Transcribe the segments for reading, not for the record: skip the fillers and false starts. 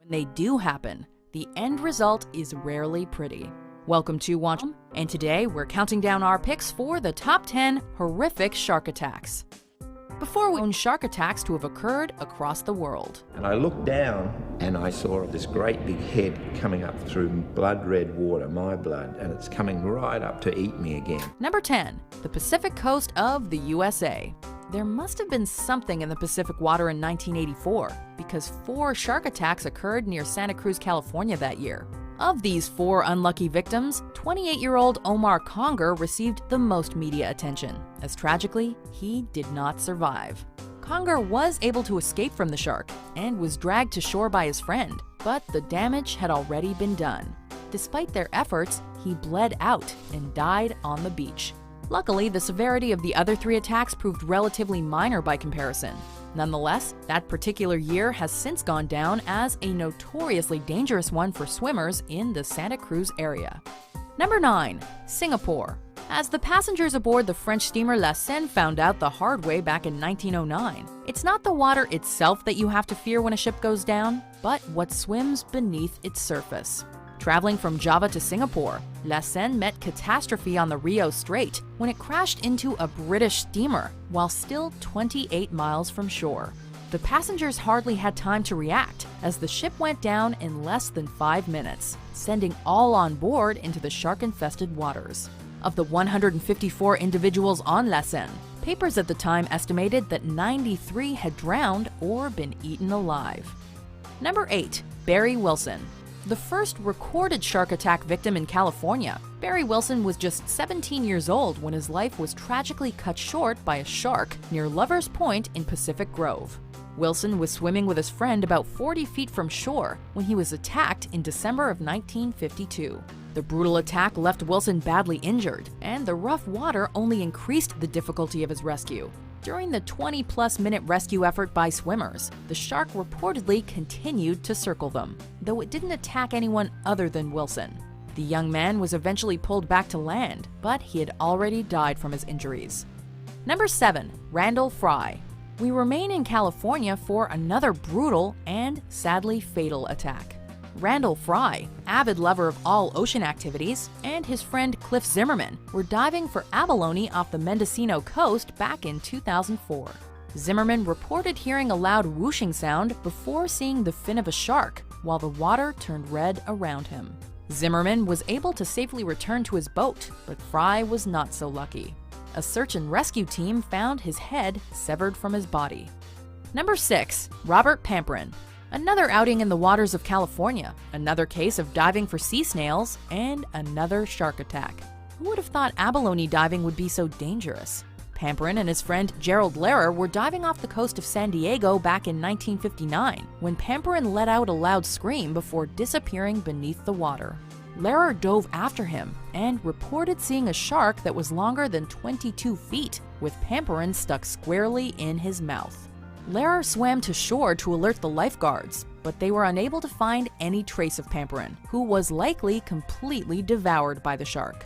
When they do happen, the end result is rarely pretty. Welcome to Watch, and today we're counting down our picks for the top 10 horrific shark attacks. Before we own shark attacks to have occurred across the world. And I looked down and I saw this great big head coming up through blood red water, my blood, and it's coming right up to eat me again. Number 10, the Pacific coast of the USA. There must have been something in the Pacific water in 1984, because 4 shark attacks occurred near Santa Cruz, California that year. Of these 4 unlucky victims, 28-year-old Omar Conger received the most media attention, as tragically, he did not survive. Conger was able to escape from the shark and was dragged to shore by his friend, but the damage had already been done. Despite their efforts, he bled out and died on the beach. Luckily, the severity of the other 3 attacks proved relatively minor by comparison. Nonetheless, that particular year has since gone down as a notoriously dangerous one for swimmers in the Santa Cruz area. Number 9. Singapore. As the passengers aboard the French steamer La Seine found out the hard way back in 1909, it's not the water itself that you have to fear when a ship goes down, but what swims beneath its surface. Traveling from Java to Singapore, La Seine met catastrophe on the Rio Strait when it crashed into a British steamer while still 28 miles from shore. The passengers hardly had time to react as the ship went down in less than 5 minutes, sending all on board into the shark-infested waters. Of the 154 individuals on La Seine, papers at the time estimated that 93 had drowned or been eaten alive. Number 8. Barry Wilson. The first recorded shark attack victim in California, Barry Wilson was just 17 years old when his life was tragically cut short by a shark near Lover's Point in Pacific Grove. Wilson was swimming with his friend about 40 feet from shore when he was attacked in December of 1952. The brutal attack left Wilson badly injured, and the rough water only increased the difficulty of his rescue. During the 20-plus minute rescue effort by swimmers, the shark reportedly continued to circle them, though it didn't attack anyone other than Wilson. The young man was eventually pulled back to land, but he had already died from his injuries. Number 7. Randall Fry. We remain in California for another brutal and sadly fatal attack. Randall Fry, avid lover of all ocean activities, and his friend Cliff Zimmerman were diving for abalone off the Mendocino coast back in 2004. Zimmerman reported hearing a loud whooshing sound before seeing the fin of a shark, while the water turned red around him. Zimmerman was able to safely return to his boat, but Fry was not so lucky. A search and rescue team found his head severed from his body. Number 6. Robert Pamperin. Another outing in the waters of California, another case of diving for sea snails, and another shark attack. Who would have thought abalone diving would be so dangerous? Pamperin and his friend Gerald Lehrer were diving off the coast of San Diego back in 1959 when Pamperin let out a loud scream before disappearing beneath the water. Lehrer dove after him and reported seeing a shark that was longer than 22 feet, with Pamperin stuck squarely in his mouth. Lehrer swam to shore to alert the lifeguards, but they were unable to find any trace of Pamperin, who was likely completely devoured by the shark.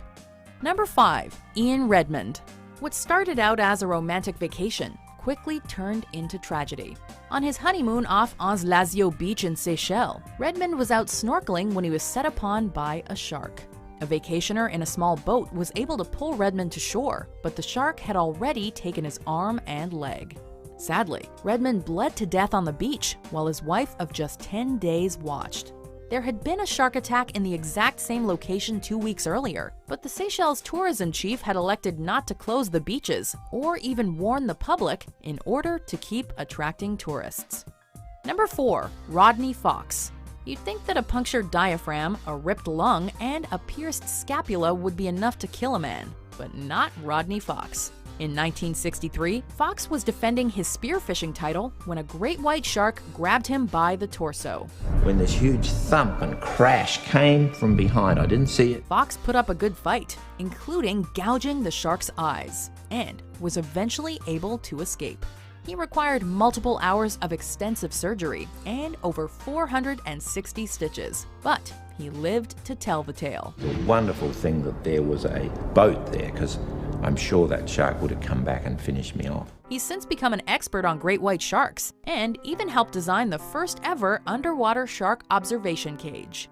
Number 5. Ian Redmond. What started out as a romantic vacation quickly turned into tragedy. On his honeymoon off Anse-Lazio Beach in Seychelles, Redmond was out snorkeling when he was set upon by a shark. A vacationer in a small boat was able to pull Redmond to shore, but the shark had already taken his arm and leg. Sadly, Redmond bled to death on the beach while his wife of just 10 days watched. There had been a shark attack in the exact same location 2 weeks earlier, but the Seychelles tourism chief had elected not to close the beaches or even warn the public in order to keep attracting tourists. Number 4. Rodney Fox. You'd think that a punctured diaphragm, a ripped lung, and a pierced scapula would be enough to kill a man, but not Rodney Fox. In 1963, Fox was defending his spearfishing title when a great white shark grabbed him by the torso. When this huge thump and crash came from behind, I didn't see it. Fox put up a good fight, including gouging the shark's eyes, and was eventually able to escape. He required multiple hours of extensive surgery and over 460 stitches, but he lived to tell the tale. The wonderful thing that there was a boat there, because I'm sure that shark would have come back and finished me off. He's since become an expert on great white sharks and even helped design the first ever underwater shark observation cage.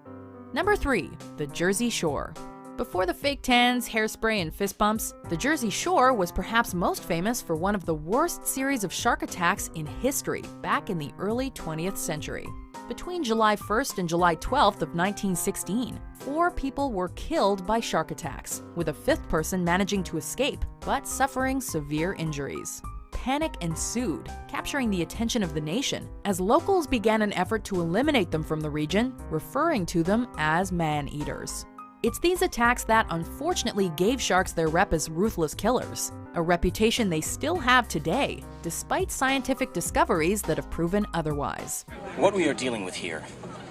Number 3. The Jersey Shore. Before the fake tans, hairspray, and fist bumps, the Jersey Shore was perhaps most famous for one of the worst series of shark attacks in history back in the early 20th century. Between July 1st and July 12th of 1916, 4 people were killed by shark attacks, with a 5th person managing to escape, but suffering severe injuries. Panic ensued, capturing the attention of the nation, as locals began an effort to eliminate them from the region, referring to them as man-eaters. It's these attacks that unfortunately gave sharks their rep as ruthless killers, a reputation they still have today, despite scientific discoveries that have proven otherwise. What we are dealing with here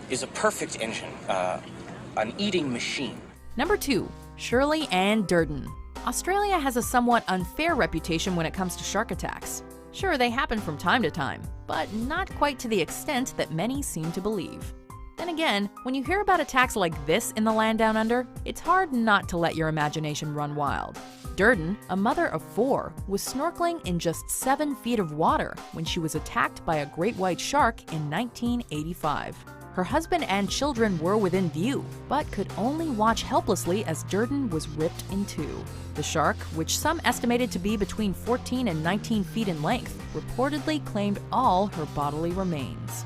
is a perfect engine, an eating machine. Number 2. Shirley Ann Durden. Australia has a somewhat unfair reputation when it comes to shark attacks. Sure, they happen from time to time, but not quite to the extent that many seem to believe. Then again, when you hear about attacks like this in the land down under, it's hard not to let your imagination run wild. Durden, a mother of 4, was snorkeling in just 7 feet of water when she was attacked by a great white shark in 1985. Her husband and children were within view, but could only watch helplessly as Durden was ripped in 2. The shark, which some estimated to be between 14 and 19 feet in length, reportedly claimed all her bodily remains.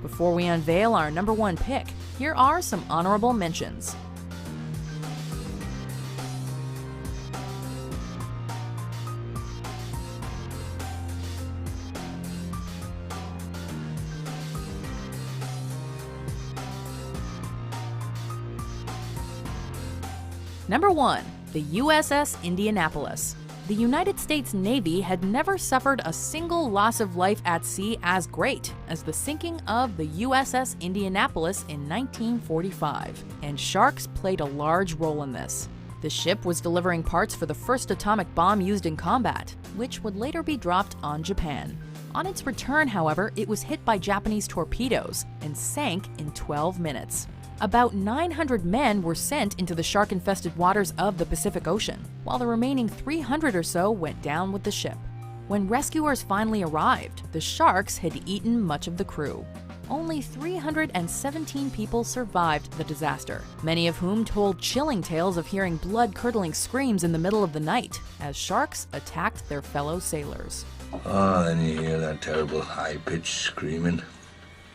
Before we unveil our number 1 pick, here are some honorable mentions. Number 1. The USS Indianapolis. The United States Navy had never suffered a single loss of life at sea as great as the sinking of the USS Indianapolis in 1945, and sharks played a large role in this. The ship was delivering parts for the first atomic bomb used in combat, which would later be dropped on Japan. On its return, however, it was hit by Japanese torpedoes and sank in 12 minutes. About 900 men were sent into the shark-infested waters of the Pacific Ocean, while the remaining 300 or so went down with the ship. When rescuers finally arrived, the sharks had eaten much of the crew. Only 317 people survived the disaster, many of whom told chilling tales of hearing blood-curdling screams in the middle of the night as sharks attacked their fellow sailors. Oh, then you hear that terrible high-pitched screaming.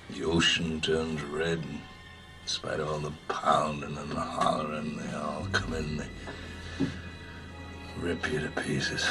The ocean turns red, and despite all the pounding and the hollering, they all come in, they rip you to pieces.